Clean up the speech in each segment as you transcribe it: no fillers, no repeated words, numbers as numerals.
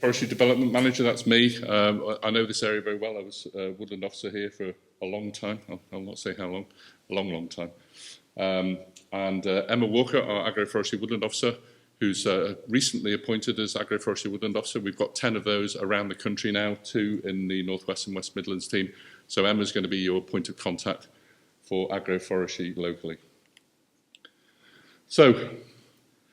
Forestry Development Manager, that's me. I know this area very well. I was a woodland officer here for a long time. I'll not say how long, a long, long time. And Emma Walker, our Agroforestry Woodland Officer, who's recently appointed as Agroforestry Woodland Officer. We've got 10 of those around the country now, 2 in the North West and West Midlands team. So Emma's going to be your point of contact for agroforestry locally. So,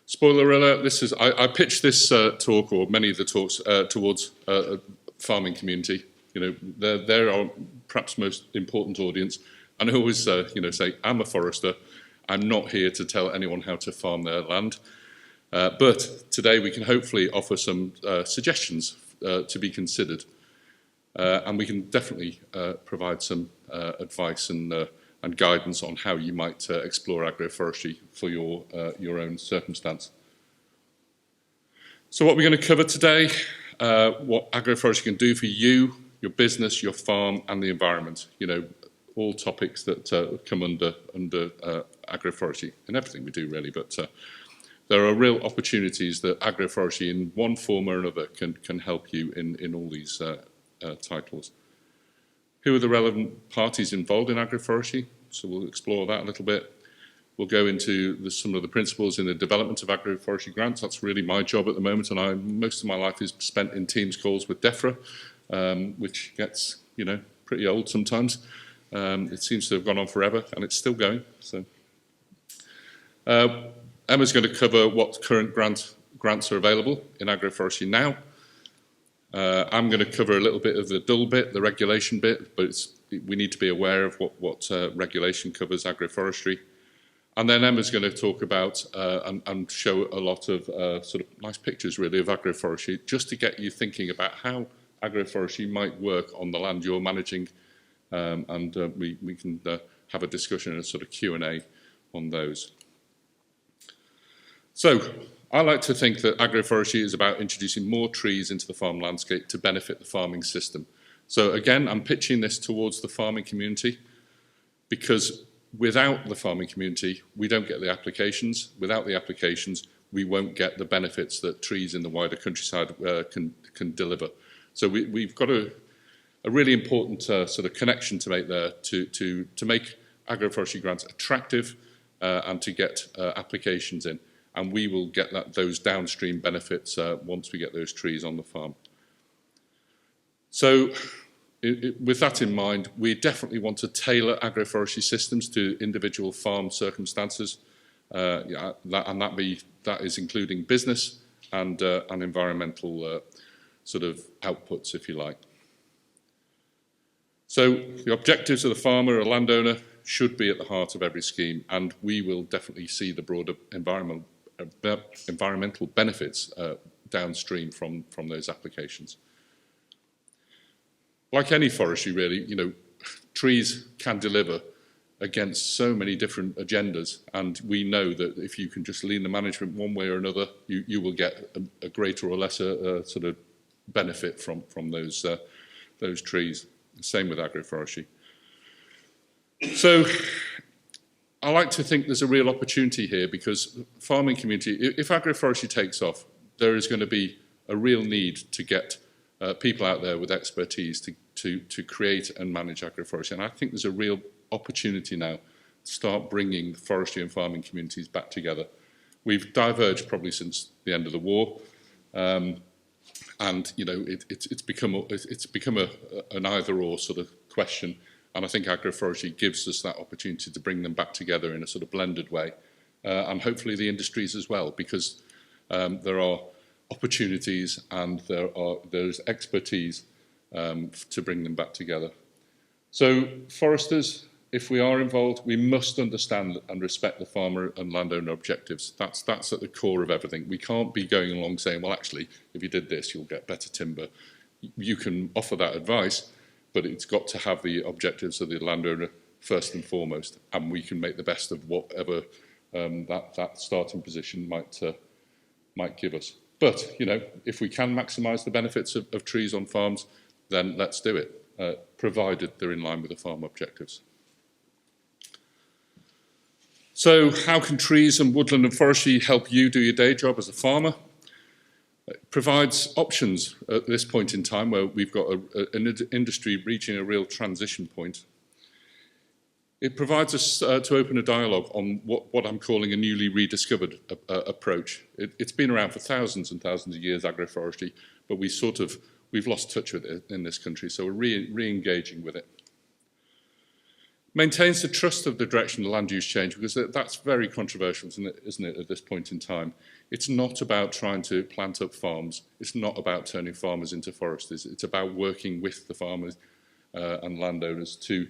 spoiler alert, I pitched this talk, or many of the talks, towards a farming community. You know, they're our perhaps most important audience. And I always say, I'm a forester. I'm not here to tell anyone how to farm their land. But today we can hopefully offer some suggestions to be considered. And we can definitely provide some advice and guidance on how you might explore agroforestry for your own circumstance. So what we're going to cover today, what agroforestry can do for you, your business, your farm, and the environment. You know, all topics that come under agroforestry, and everything we do really. But there are real opportunities that agroforestry, in one form or another, can help you in all these titles. Who are the relevant parties involved in agroforestry? So we'll explore that a little bit. We'll go into some of the principles in the development of agroforestry grants. That's really my job at the moment, and most of my life is spent in Teams calls with DEFRA, which gets, pretty old sometimes. It seems to have gone on forever, and it's still going. So Emma's going to cover what current grants are available in agroforestry now. I'm going to cover a little bit of the dull bit, the regulation bit, but we need to be aware of what regulation covers agroforestry. And then Emma's going to talk about and show a lot of sort of nice pictures, really, of agroforestry, just to get you thinking about how agroforestry might work on the land you're managing. And we can have a discussion and a sort of Q&A on those. So I like to think that agroforestry is about introducing more trees into the farm landscape to benefit the farming system. So again, I'm pitching this towards the farming community, because without the farming community, we don't get the applications. Without the applications, we won't get the benefits that trees in the wider countryside can deliver. So we've got a really important sort of connection to make there to make agroforestry grants attractive and to get applications in. And we will get those downstream benefits once we get those trees on the farm. So with that in mind, we definitely want to tailor agroforestry systems to individual farm circumstances, that is including business and environmental sort of outputs, if you like. So the objectives of the farmer or landowner should be at the heart of every scheme, and we will definitely see the broader environmental benefits downstream from those applications. Like any forestry, really, trees can deliver against so many different agendas, and we know that if you can just lean the management one way or another, you will get a greater or lesser sort of benefit from those trees. Same with agroforestry. So I like to think there's a real opportunity here, because farming community, if agroforestry takes off, there is going to be a real need to get people out there with expertise to create and manage agroforestry. And I think there's a real opportunity now to start bringing the forestry and farming communities back together. We've diverged probably since the end of the war. And it's become an either-or sort of question, and I think agroforestry gives us that opportunity to bring them back together in a sort of blended way, and hopefully the industries as well, because there are opportunities and there's expertise to bring them back together. So foresters, if we are involved, we must understand and respect the farmer and landowner objectives. That's at the core of everything. We can't be going along saying, well, actually, if you did this, you'll get better timber. You can offer that advice, but it's got to have the objectives of the landowner first and foremost, and we can make the best of whatever that starting position might give us. But, if we can maximise the benefits of trees on farms, then let's do it, provided they're in line with the farm objectives. So how can trees and woodland and forestry help you do your day job as a farmer? It provides options at this point in time where we've got an industry reaching a real transition point. It provides us to open a dialogue on what I'm calling a newly rediscovered approach. It's been around for thousands and thousands of years, agroforestry, but we've lost touch with it in this country, so we're re-engaging with it. Maintains the trust of the direction of land use change, because that's very controversial, isn't it, at this point in time? It's not about trying to plant up farms. It's not about turning farmers into foresters. It's about working with the farmers and landowners to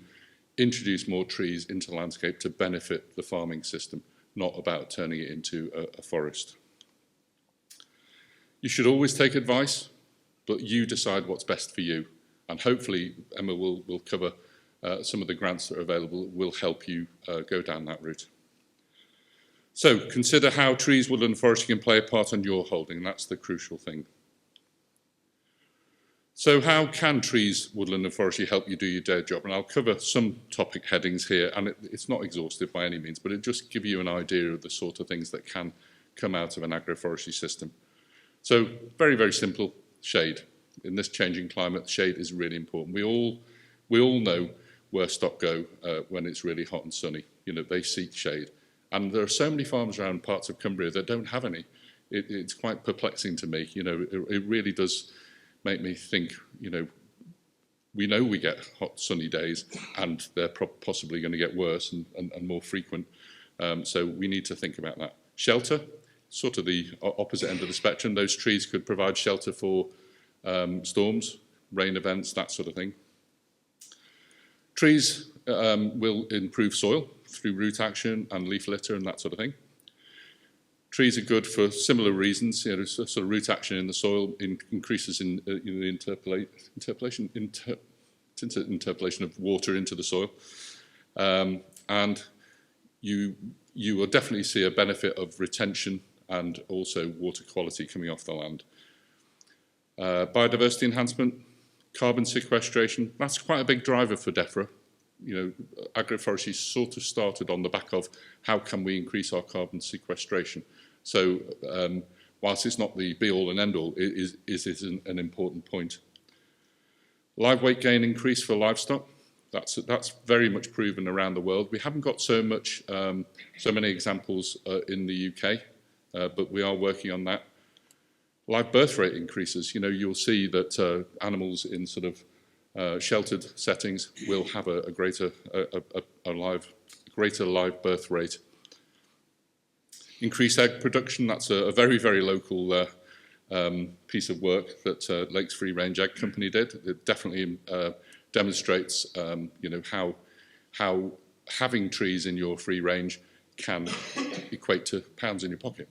introduce more trees into the landscape to benefit the farming system, not about turning it into a forest. You should always take advice, but you decide what's best for you. And hopefully Emma will cover some of the grants that are available that will help you go down that route. So consider how trees, woodland and forestry can play a part on your holding. That's the crucial thing. So how can trees, woodland and forestry help you do your day job? And I'll cover some topic headings here, and it's not exhaustive by any means, but it just gives you an idea of the sort of things that can come out of an agroforestry system. So very, very simple, shade. In this changing climate, shade is really important. We all know where stock go when it's really hot and sunny. You know, they seek shade. And there are so many farms around parts of Cumbria that don't have any. It's quite perplexing to me. You know, it really does make me think, you know we get hot sunny days, and they're possibly going to get worse and more frequent. So we need to think about that. Shelter, sort of the opposite end of the spectrum. Those trees could provide shelter for storms, rain events, that sort of thing. Trees will improve soil through root action and leaf litter and that sort of thing. Trees are good for similar reasons. You know, sort of root action in the soil increases in the interpolation of water into the soil, and you will definitely see a benefit of retention and also water quality coming off the land. Biodiversity enhancement, carbon sequestration, that's quite a big driver for DEFRA. You know, agroforestry sort of started on the back of how can we increase our carbon sequestration. So whilst it's not the be-all and end-all, it is an important point. Live weight gain increase for livestock, that's very much proven around the world. We haven't got so many examples in the UK, but we are working on that. Live birth rate increases. You know, you'll see that animals in sort of sheltered settings will have a greater live birth rate. Increased egg production, that's a very, very local piece of work that Lakes Free Range Egg Company did. It definitely demonstrates you know, how having trees in your free range can equate to pounds in your pocket.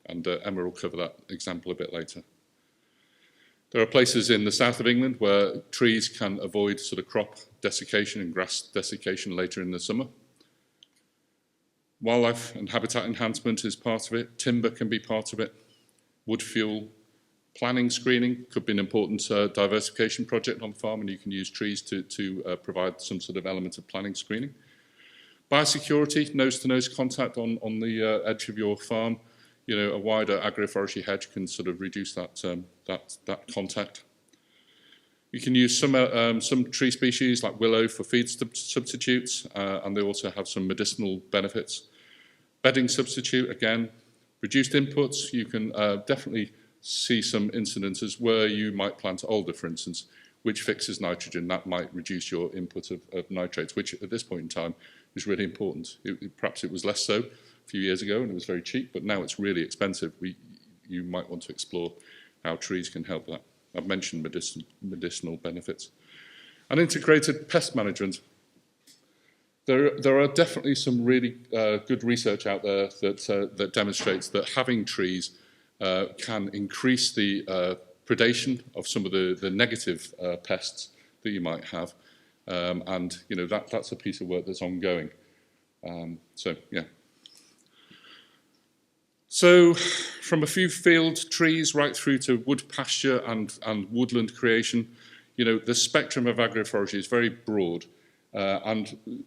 And Emma will cover that example a bit later. There are places in the south of England where trees can avoid sort of crop desiccation and grass desiccation later in the summer. Wildlife and habitat enhancement is part of it. Timber can be part of it. Wood fuel, planning screening could be an important diversification project on the farm, and you can use trees to provide some sort of element of planning screening. Biosecurity, nose-to-nose contact on the edge of your farm. You know, a wider agroforestry hedge can sort of reduce that contact. You can use some tree species like willow for feed substitutes, and they also have some medicinal benefits. Bedding substitute, again, reduced inputs. You can definitely see some incidences where you might plant alder, for instance, which fixes nitrogen. That might reduce your input of nitrates, which at this point in time is really important. Perhaps it was less so a few years ago and it was very cheap, but now it's really expensive. You might want to explore how trees can help that. I've mentioned medicinal benefits. And integrated pest management. There are definitely some really good research out there that demonstrates that having trees can increase the predation of some of the negative pests that you might have. And you know, that's a piece of work that's ongoing. So, yeah. So from a few field trees right through to wood pasture and woodland creation, you know, the spectrum of agroforestry is very broad. And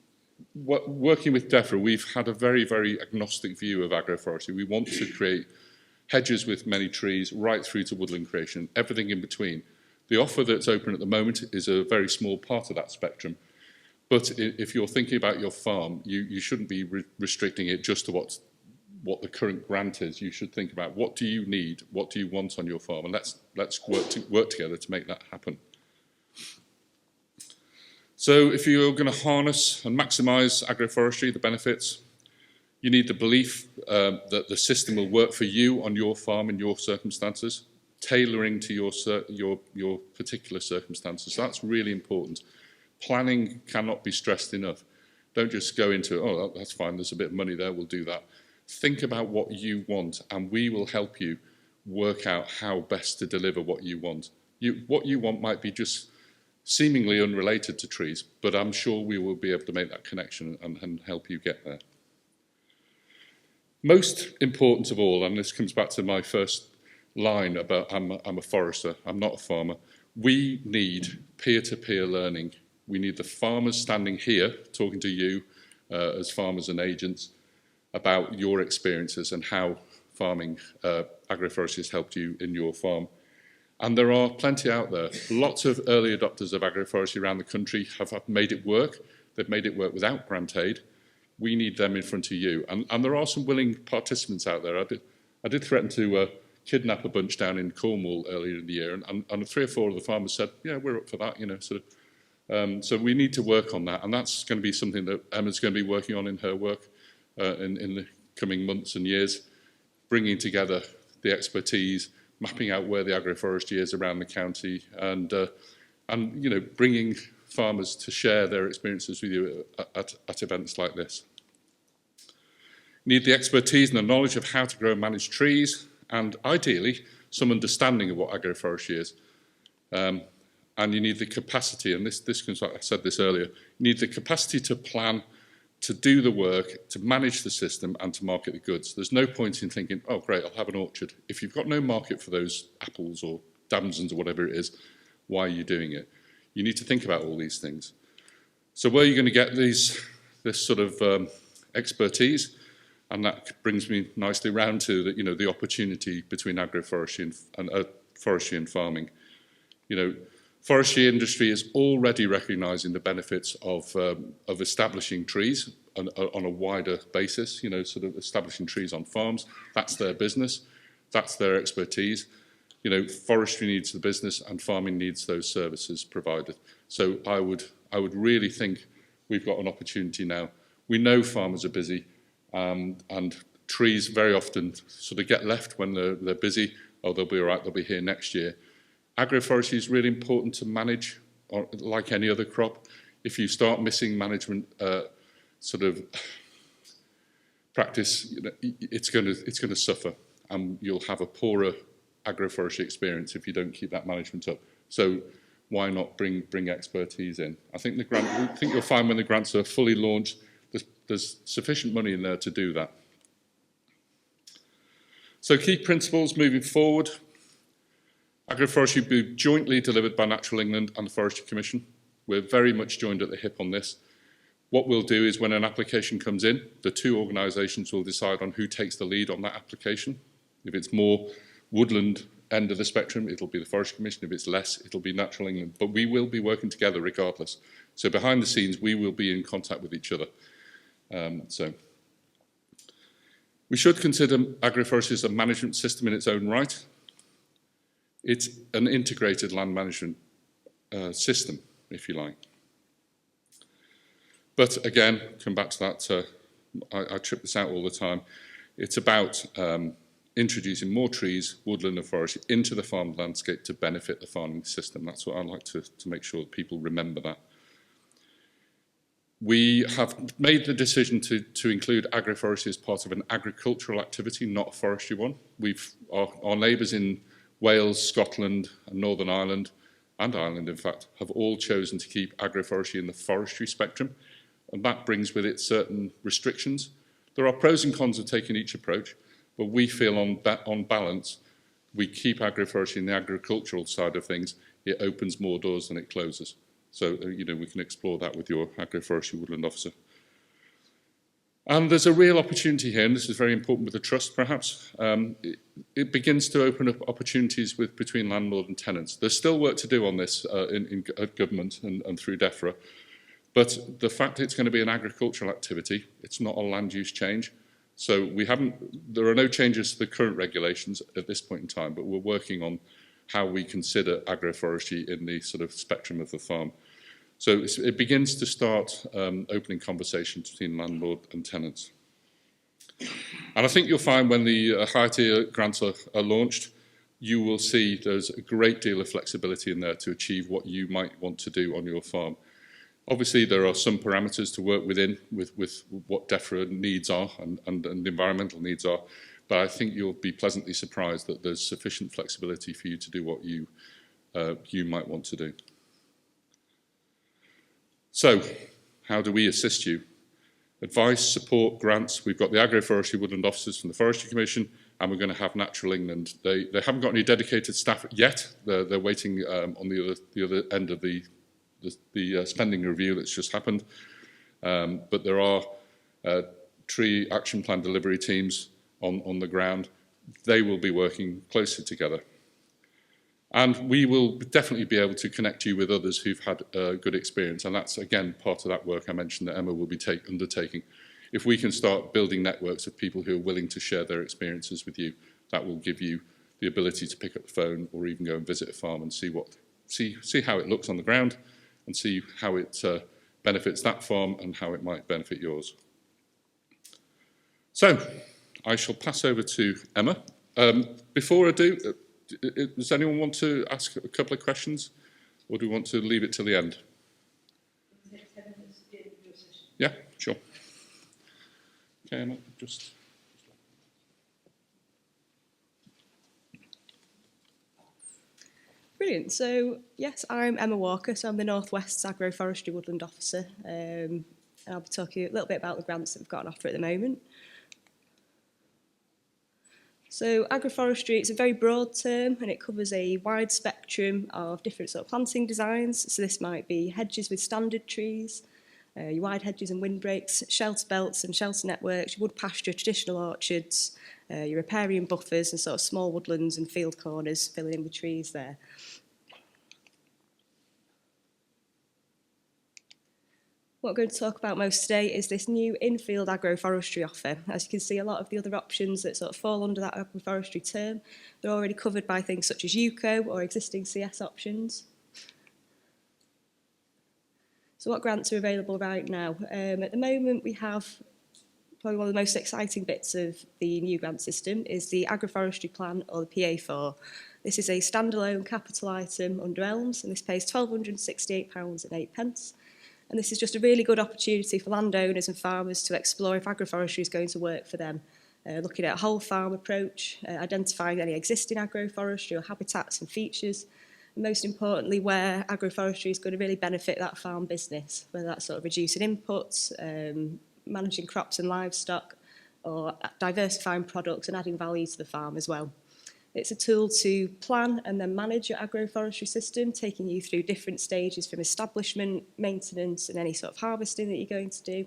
working with DEFRA, we've had a very, very agnostic view of agroforestry. We want to create hedges with many trees, right through to woodland creation, everything in between. The offer that's open at the moment is a very small part of that spectrum. But if you're thinking about your farm, you shouldn't be restricting it just to what the current grant is. You should think about, what do you need, what do you want on your farm, and let's work together to make that happen. So if you're going to harness and maximise agroforestry, the benefits, you need the belief that the system will work for you on your farm in your circumstances, tailoring to your particular circumstances. So that's really important. Planning cannot be stressed enough. Don't just go into, oh, that's fine, there's a bit of money there, we'll do that. Think about what you want, and we will help you work out how best to deliver what you want. What you want might be just seemingly unrelated to trees, but I'm sure we will be able to make that connection and help you get there. Most important of all, and this comes back to my first line about I'm a forester, I'm not a farmer, we need peer-to-peer learning. We need the farmers standing here talking to you as farmers and agents about your experiences and how farming agroforestry has helped you in your farm. And there are plenty out there. Lots of early adopters of agroforestry around the country have made it work. They've made it work without grant aid. We need them in front of you. And there are some willing participants out there. I did threaten to kidnap a bunch down in Cornwall earlier in the year, and 3 or 4 of the farmers said, yeah, we're up for that, you know, sort of. So we need to work on that, and that's going to be something that Emma's going to be working on in her work in the coming months and years, bringing together the expertise, mapping out where the agroforestry is around the county, and you know, bringing farmers to share their experiences with you at events like this. You need the expertise and the knowledge of how to grow and manage trees, and ideally some understanding of what agroforestry is. And you need the capacity, and this comes, like I said this earlier, you need the capacity to plan, to do the work, to manage the system, and to market the goods. There's no point in thinking, oh great, I'll have an orchard. If you've got no market for those apples or damsons or whatever it is, why are you doing it? You need to think about all these things. So where are you going to get this sort of expertise? And that brings me nicely round to the, you know, the opportunity between agroforestry and forestry and farming. You know, forestry industry is already recognising the benefits of establishing trees on a wider basis, you know, sort of establishing trees on farms. That's their business, that's their expertise. You know, forestry needs the business and farming needs those services provided. So I would really think we've got an opportunity now. We know farmers are busy, and trees very often sort of get left when they're busy. Oh, they'll be all right, they'll be here next year. Agroforestry is really important to manage, or like any other crop. If you start missing management sort of practice, you know, it's going to suffer, and you'll have a poorer agroforestry experience if you don't keep that management up. So why not bring expertise in? I think you'll find when the grants are fully launched, there's sufficient money in there to do that. So key principles moving forward. Agroforestry will be jointly delivered by Natural England and the Forestry Commission. We're very much joined at the hip on this. What we'll do is when an application comes in, the 2 organisations will decide on who takes the lead on that application. If it's more woodland end of the spectrum, it'll be the Forestry Commission. If it's less, it'll be Natural England. But we will be working together regardless. So behind the scenes, we will be in contact with each other. So we should consider agroforestry as a management system in its own right. It's an integrated land management system, if you like. But again, come back to that, I trip this out all the time. It's about introducing more trees, woodland and forestry into the farm landscape to benefit the farming system. That's what I like to make sure that people remember that. We have made the decision to include agroforestry as part of an agricultural activity, not a forestry one. Our neighbours in Wales, Scotland and Northern Ireland, and Ireland in fact, have all chosen to keep agroforestry in the forestry spectrum, and that brings with it certain restrictions. There are pros and cons of taking each approach, but we feel on balance, we keep agroforestry in the agricultural side of things. It opens more doors than it closes. So, you know, we can explore that with your agroforestry woodland officer. And there's a real opportunity here, and this is very important with the trust perhaps. It begins to open up opportunities between landlord and tenants. There's still work to do on this at government and through DEFRA, but the fact it's going to be an agricultural activity, it's not a land use change. So there are no changes to the current regulations at this point in time, but we're working on how we consider agroforestry in the sort of spectrum of the farm. So it begins to start opening conversations between landlord and tenants. And I think you'll find when the higher tier grants are launched, you will see there's a great deal of flexibility in there to achieve what you might want to do on your farm. Obviously, there are some parameters to work within with what DEFRA needs are and the environmental needs are, but I think you'll be pleasantly surprised that there's sufficient flexibility for you to do what you might want to do. So, how do we assist you? Advice, support, grants. We've got the Agroforestry Woodland officers from the Forestry Commission, and we're going to have Natural England. They haven't got any dedicated staff yet. They're waiting on the other end of the spending review that's just happened, but there are tree action plan delivery teams on the ground. They will be working closely together, and we will definitely be able to connect you with others who've had good experience, and that's again part of that work I mentioned that Emma will be undertaking. If we can start building networks of people who are willing to share their experiences with you, that will give you the ability to pick up the phone or even go and visit a farm and see how it looks on the ground, and see how it benefits that farm and how it might benefit yours. So, I shall pass over to Emma. Before I do, does anyone want to ask a couple of questions, or do we want to leave it till the end? Yeah, sure. Okay, Emma, just... Brilliant. So, yes, I'm Emma Walker, so I'm the North West's Agroforestry Woodland Officer, and I'll be talking a little bit about the grants that we've got on offer at the moment. So, agroforestry, it's a very broad term, and it covers a wide spectrum of different sort of planting designs. So this might be hedges with standard trees, your wide hedges and windbreaks, shelter belts and shelter networks, your wood pasture, traditional orchards, your riparian buffers and sort of small woodlands and field corners filling in with trees there. What we're going to talk about most today is this new in-field agroforestry offer. As you can see, a lot of the other options that sort of fall under that agroforestry term, they're already covered by things such as UCO or existing CS options. So what grants are available right now? At the moment, we have probably one of the most exciting bits of the new grant system is the Agroforestry Plan, or the PA4. This is a standalone capital item under ELMS, and this pays £1,268.08. And this is just a really good opportunity for landowners and farmers to explore if agroforestry is going to work for them. Looking at a whole farm approach, identifying any existing agroforestry or habitats and features, and most importantly, where agroforestry is going to really benefit that farm business, whether that's sort of reducing inputs, managing crops and livestock, or diversifying products and adding value to the farm as well. It's a tool to plan and then manage your agroforestry system, taking you through different stages from establishment, maintenance, and any sort of harvesting that you're going to do.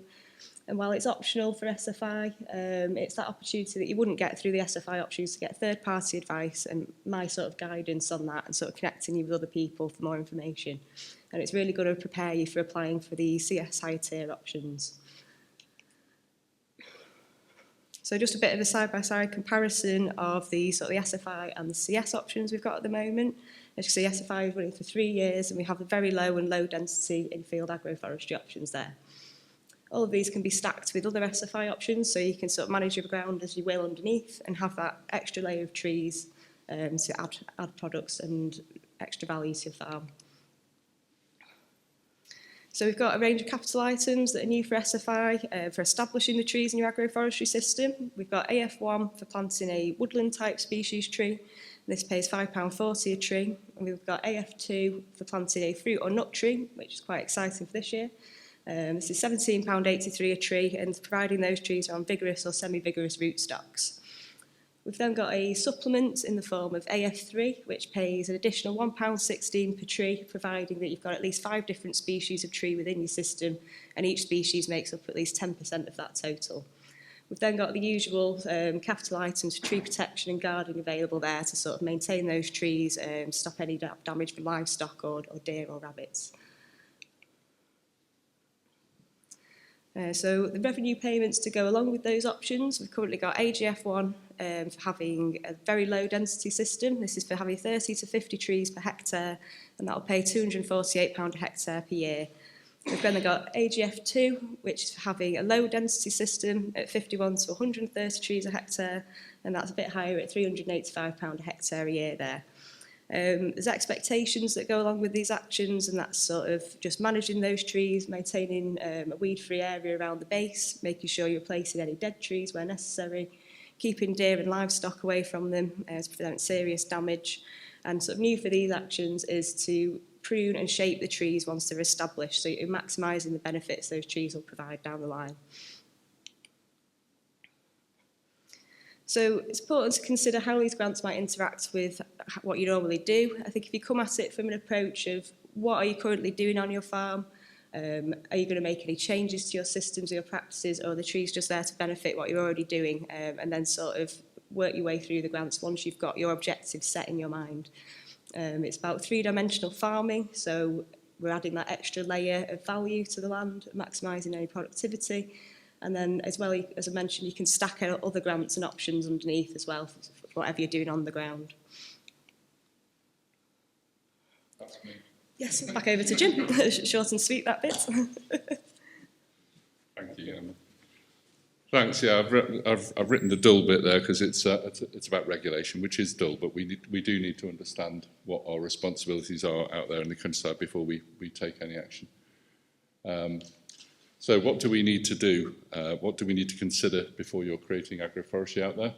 And while it's optional for SFI, it's that opportunity that you wouldn't get through the SFI options to get third-party advice and my sort of guidance on that, and sort of connecting you with other people for more information. And it's really going to prepare you for applying for the CS high tier options. So just a bit of a side-by-side comparison of the sort of the SFI and the CS options we've got at the moment. As you can see, SFI is running for 3 years, and we have the very low and low density in-field agroforestry options there. All of these can be stacked with other SFI options, so you can sort of manage your ground as you will underneath and have that extra layer of trees to add products and extra value to your farm. So we've got a range of capital items that are new for SFI for establishing the trees in your agroforestry system. We've got AF1 for planting a woodland type species tree. This pays £5.40 a tree. And we've got AF2 for planting a fruit or nut tree, which is quite exciting for this year. This is £17.83 a tree, and providing those trees are on vigorous or semi-vigorous rootstocks. We've then got a supplement in the form of AF3, which pays an additional £1.16 per tree, providing that you've got at least 5 different species of tree within your system, and each species makes up at least 10% of that total. We've then got the usual capital items for tree protection and guarding available there to sort of maintain those trees, stop any damage from livestock or deer or rabbits. So the revenue payments to go along with those options, we've currently got AGF1 for having a very low density system. This is for having 30 to 50 trees per hectare, and that will pay £248 a hectare per year. We've then got AGF2, which is for having a low density system at 51 to 130 trees a hectare, and that's a bit higher at £385 a hectare a year there. There's expectations that go along with these actions, and that's sort of just managing those trees, maintaining a weed-free area around the base, making sure you're replacing any dead trees where necessary, keeping deer and livestock away from them to prevent serious damage. And sort of new for these actions is to prune and shape the trees once they're established, so you're maximising the benefits those trees will provide down the line. So it's important to consider how these grants might interact with what you normally do. I think if you come at it from an approach of what are you currently doing on your farm, are you going to make any changes to your systems or your practices, or are the trees just there to benefit what you're already doing, and then sort of work your way through the grants once you've got your objectives set in your mind. It's about 3-dimensional farming, so we're adding that extra layer of value to the land, maximising any productivity. And then, as well, as I mentioned, you can stack out other grants and options underneath as well, for whatever you're doing on the ground. That's me. Yes, back over to Jim. Short and sweet, that bit. Thank you, Emma. Thanks. Yeah, I've written the dull bit there because it's about regulation, which is dull, but we do need to understand what our responsibilities are out there in the countryside before we take any action. So what do we need to do? What do we need to consider before you're creating agroforestry out there?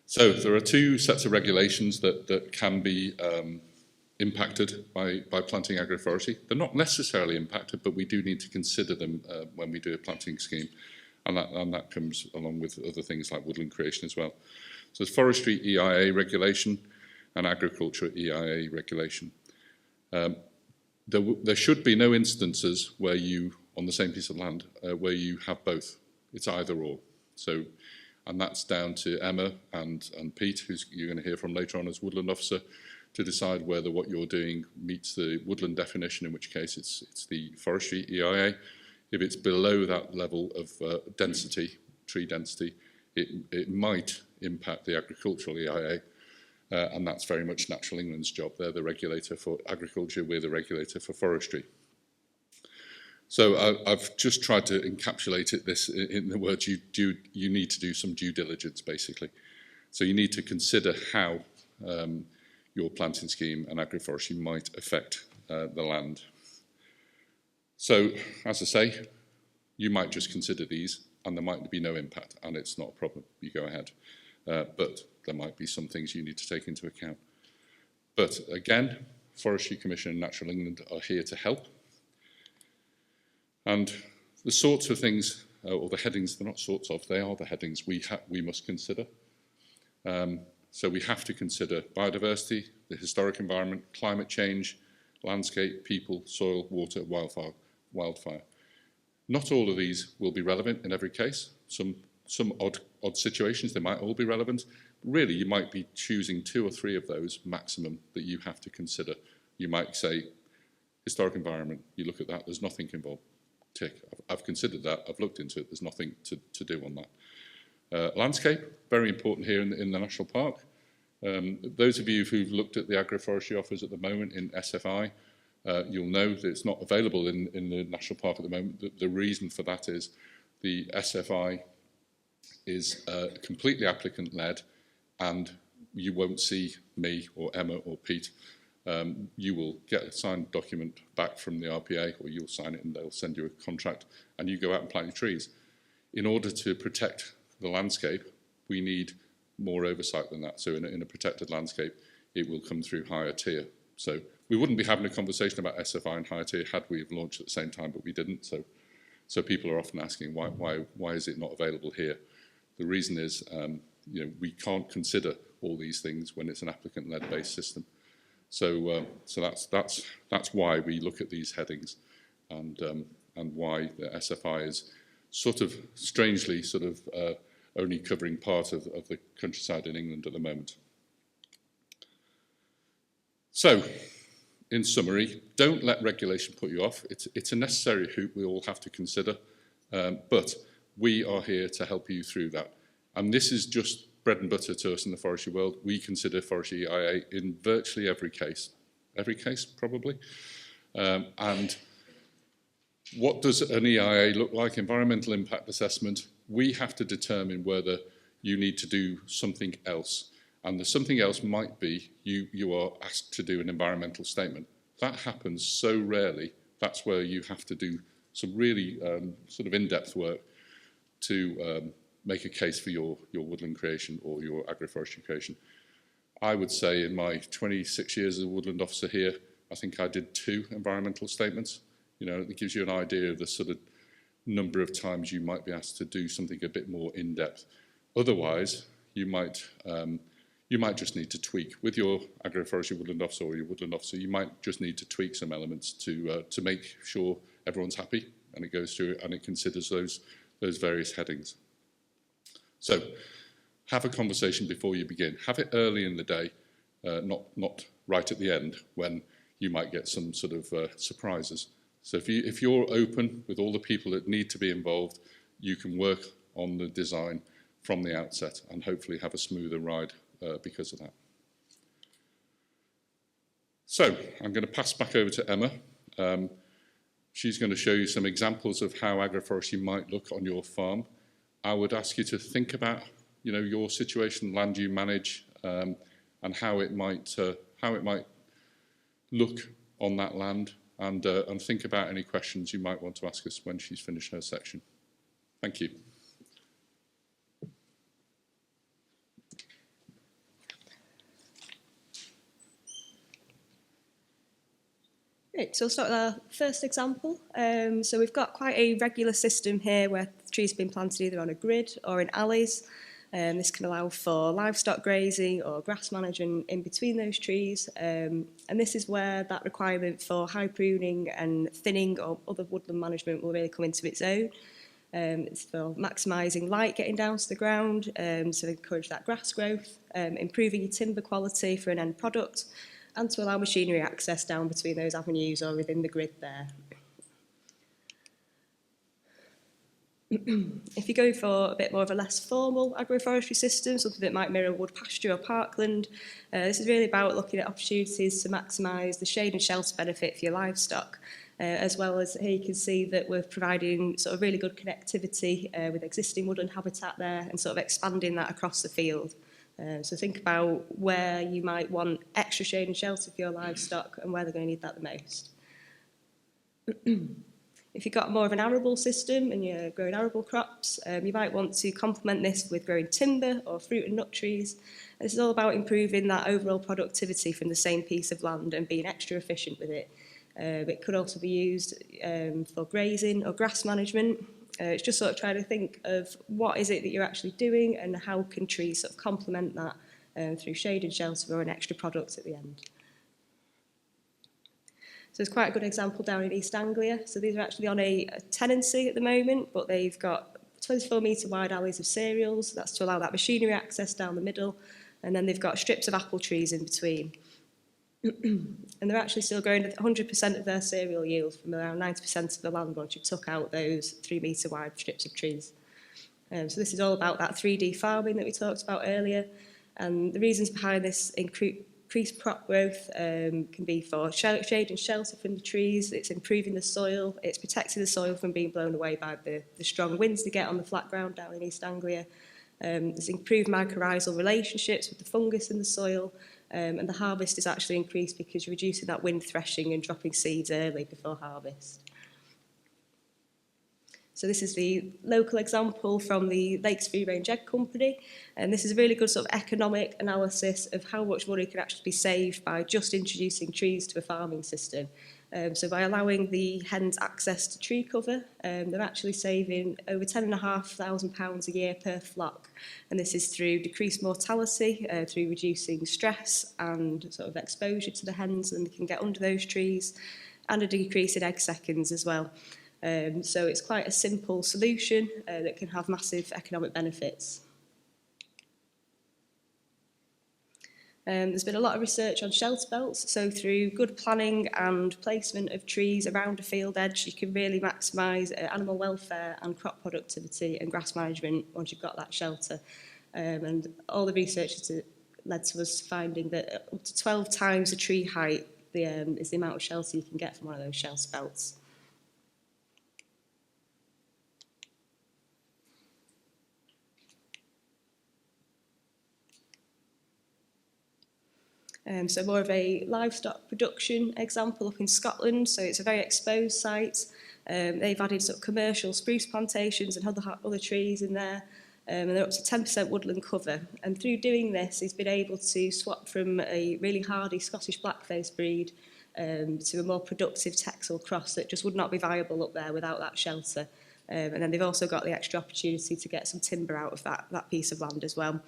So there are 2 sets of regulations that can be impacted by planting agroforestry. They're not necessarily impacted, but we do need to consider them when we do a planting scheme. And that comes along with other things like woodland creation as well. So there's forestry EIA regulation and agriculture EIA regulation. There should be no instances where you, on the same piece of land, where you have both. It's either or. So, and that's down to Emma and Pete, who you're going to hear from later on as Woodland Officer, to decide whether what you're doing meets the woodland definition, in which case it's the forestry EIA. If it's below that level of density, tree density, it might impact the agricultural EIA. And that's very much Natural England's job. They're the regulator for agriculture, we're the regulator for forestry. So I've just tried to encapsulate this in the words you need to do some due diligence, basically. So you need to consider how your planting scheme and agroforestry might affect the land. So, as I say, you might just consider these and there might be no impact and it's not a problem, you go ahead. But there might be some things you need to take into account. But again, Forestry Commission and Natural England are here to help. And the sorts of things, or the headings, they're not sorts of, they are the headings we must consider. So we have to consider biodiversity, the historic environment, climate change, landscape, people, soil, water, wildfire. Not all of these will be relevant in every case. Some odd situations, they might all be relevant. Really, you might be choosing 2 or 3 of those maximum that you have to consider. You might say, historic environment, you look at that, there's nothing involved. Tick, I've considered that, I've looked into it, there's nothing to do on that. Landscape, very important here in the National Park. Those of you who've looked at the agroforestry offers at the moment in SFI, you'll know that it's not available in the National Park at the moment. The reason for that is the SFI is completely applicant-led, and you won't see me or Emma or Pete. You will get a signed document back from the RPA, or you'll sign it and they'll send you a contract, and you go out and plant your trees. In order to protect the landscape, we need more oversight than that. So in a protected landscape, it will come through higher tier. So we wouldn't be having a conversation about SFI and higher tier had we have launched at the same time, but we didn't. So people are often asking, why is it not available here? The reason is, we can't consider all these things when it's an applicant-led based system. So that's why we look at these headings, and why the SFI is sort of strangely only covering part of the countryside in England at the moment. So, in summary, don't let regulation put you off. It's a necessary hoop we all have to consider, but we are here to help you through that. And this is just bread and butter to us in the forestry world. We consider forestry EIA in virtually every case probably. And what does an EIA look like? Environmental impact assessment. We have to determine whether you need to do something else. And the something else might be you are asked to do an environmental statement. That happens so rarely. That's where you have to do some really sort of in-depth work to make a case for your woodland creation or your agroforestry creation. I would say in my 26 years as a woodland officer here, I think I did 2 environmental statements. It gives you an idea of the sort of number of times you might be asked to do something a bit more in-depth. Otherwise, you might just need to tweak. With your agroforestry woodland officer or your woodland officer, you might just need to tweak some elements to make sure everyone's happy and it goes through and it considers those various headings. So, have a conversation before you begin. Have it early in the day, not right at the end when you might get some sort of surprises. So if you're open with all the people that need to be involved, you can work on the design from the outset and hopefully have a smoother ride because of that. So I'm going to pass back over to Emma. She's going to show you some examples of how agroforestry might look on your farm. I would ask you to think about your situation, land you manage, and how it might look on that land, and think about any questions you might want to ask us when she's finished her section. Thank you. Right, so we'll start with our first example. So we've got quite a regular system here where the trees have been planted either on a grid or in alleys. This can allow for livestock grazing or grass management in between those trees. And this is where that requirement for high pruning and thinning or other woodland management will really come into its own. It's for maximising light getting down to the ground, so encourage that grass growth, improving your timber quality for an end product, and to allow machinery access down between those avenues or within the grid there. If you're going for a bit more of a less formal agroforestry system, something that might mirror wood pasture or parkland, this is really about looking at opportunities to maximise the shade and shelter benefit for your livestock, as well as here you can see that we're providing sort of really good connectivity with existing woodland habitat there and sort of expanding that across the field. So think about where you might want extra shade and shelter for your livestock and where they're going to need that the most. If you've got more of an arable system and you're growing arable crops, you might want to complement this with growing timber or fruit and nut trees. And this is all about improving that overall productivity from the same piece of land and being extra efficient with it. It could also be used for grazing or grass management. It's just sort of trying to think of what is it that you're actually doing and how can trees sort of complement that through shade and shelter or an extra product at the end. So there's quite a good example down in East Anglia. So these are actually on a tenancy at the moment, but they've got 24-metre wide alleys of cereals. That's to allow that machinery access down the middle. And then they've got strips of apple trees in between. And they're actually still growing 100% of their cereal yield from around 90% of the land once you took out those 3-metre wide strips of trees. So this is all about that 3D farming that we talked about earlier. And the reasons behind this increased crop growth can be for shade and shelter from the trees, it's improving the soil, it's protecting the soil from being blown away by the strong winds they get on the flat ground down in East Anglia. There's improved mycorrhizal relationships with the fungus in the soil, and the harvest is actually increased because you're reducing that wind threshing and dropping seeds early before harvest. So this is the local example from the Lakes Free Range Egg Company, and this is a really good sort of economic analysis of how much money can actually be saved by just introducing trees to a farming system. So by allowing the hens access to tree cover, they're actually saving over £10,500 a year per flock. And this is through decreased mortality, through reducing stress and sort of exposure to the hens, and they can get under those trees, and a decrease in egg seconds as well. So it's quite a simple solution that can have massive economic benefits. There's been a lot of research on shelter belts, so through good planning and placement of trees around a field edge, you can really maximise animal welfare and crop productivity and grass management once you've got that shelter. And all the research has led to us finding that up to 12 times the tree height is the amount of shelter you can get from one of those shelter belts. So more of a livestock production example up in Scotland. So it's a very exposed site. They've added sort of commercial spruce plantations and other trees in there. And they're up to 10% woodland cover. And through doing this, he's been able to swap from a really hardy Scottish blackface breed to a more productive Texel cross that just would not be viable up there without that shelter. And then they've also got the extra opportunity to get some timber out of that piece of land as well.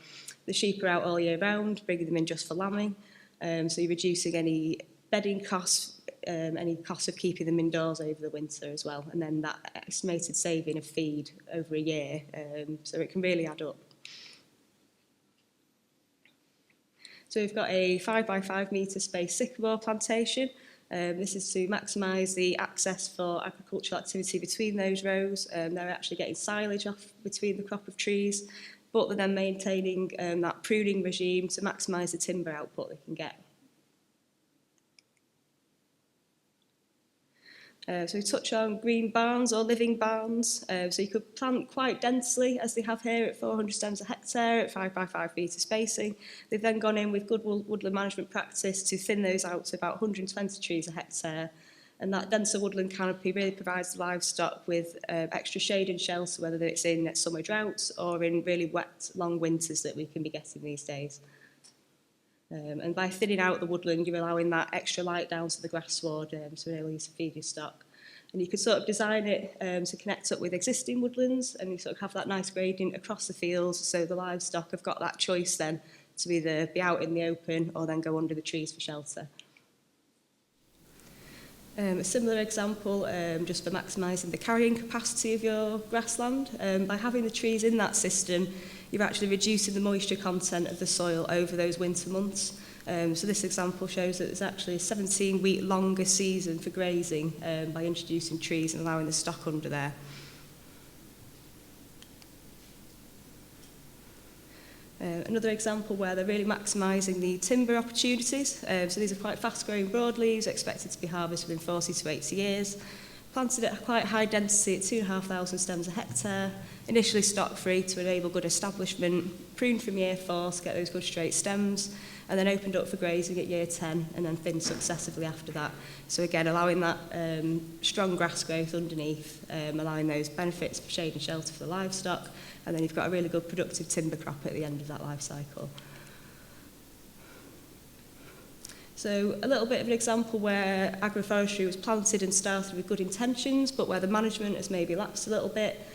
The sheep are out all year round, bringing them in just for lambing. So you're reducing any bedding costs, any costs of keeping them indoors over the winter as well, and then that estimated saving of feed over a year, so it can really add up. So we've got a 5 by 5 metre space sycamore plantation. This is to maximise the access for agricultural activity between those rows. They're actually getting silage off between the crop of trees, but they're then maintaining that pruning regime to maximise the timber output they can get. So we touch on green barns or living barns. So you could plant quite densely, as they have here, at 400 stems a hectare at 5 by 5 metre spacing. They've then gone in with good woodland management practice to thin those out to about 120 trees a hectare. And that denser woodland canopy really provides the livestock with extra shade and shelter, whether it's in summer droughts or in really wet, long winters that we can be getting these days. And by thinning out the woodland, you're allowing that extra light down to the grass sward to enable you to feed your stock. And you can sort of design it to connect up with existing woodlands, and you sort of have that nice gradient across the fields, so the livestock have got that choice then to either be out in the open or then go under the trees for shelter. A similar example, just for maximising the carrying capacity of your grassland. By having the trees in that system, you're actually reducing the moisture content of the soil over those winter months. So this example shows that there's actually a 17-week longer season for grazing by introducing trees and allowing the stock under there. Another example where they're really maximising the timber opportunities. So these are quite fast-growing broadleaves, expected to be harvested within 40 to 80 years. Planted at quite high density at 2,500 stems a hectare. Initially stock-free to enable good establishment. Pruned from year 4 to get those good straight stems. And then opened up for grazing at year 10 and then thinned successively after that. So again, allowing that strong grass growth underneath, allowing those benefits of shade and shelter for the livestock. And then you've got a really good productive timber crop at the end of that life cycle. So a little bit of an example where agroforestry was planted and started with good intentions, but where the management has maybe lapsed a little bit.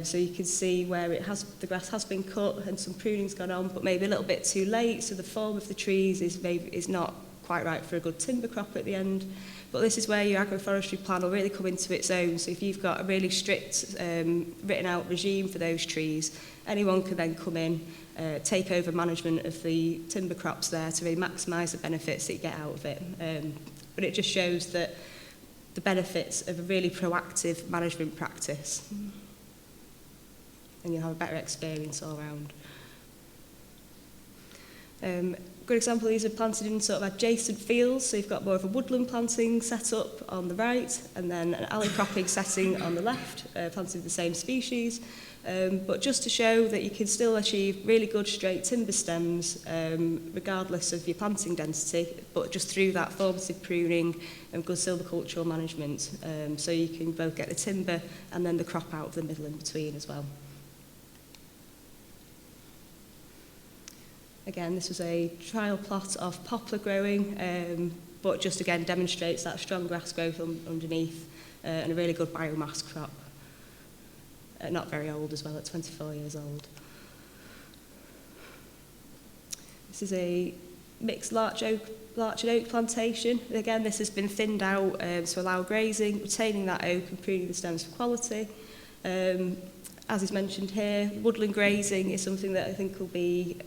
So you can see where the grass has been cut and some pruning's gone on, but maybe a little bit too late. So the form of the trees is not quite right for a good timber crop at the end. But this is where your agroforestry plan will really come into its own. So if you've got a really strict written out regime for those trees, anyone can then come in, take over management of the timber crops there to really maximise the benefits that you get out of it. But it just shows that the benefits of a really proactive management practice. And you'll have a better experience all around. Good example, these are planted in sort of adjacent fields, so you've got more of a woodland planting set up on the right, and then an alley cropping setting on the left, planted with the same species. But just to show that you can still achieve really good straight timber stems, regardless of your planting density, but just through that formative pruning and good silvicultural management. So you can both get the timber and then the crop out of the middle in between as well. Again, this was a trial plot of poplar growing, but just again demonstrates that strong grass growth underneath and a really good biomass crop. Not very old as well, at 24 years old. This is a mixed larch and oak plantation. Again, this has been thinned out to allow grazing, retaining that oak and pruning the stems for quality. As is mentioned here, woodland grazing is something that I think will be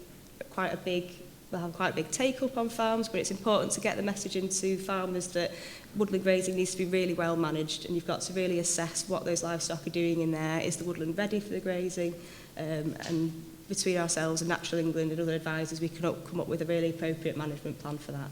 will have quite a big take-up on farms, but it's important to get the message into farmers that woodland grazing needs to be really well managed, and you've got to really assess what those livestock are doing in there. Is the woodland ready for the grazing? And between ourselves and Natural England and other advisors, we can come up with a really appropriate management plan for that.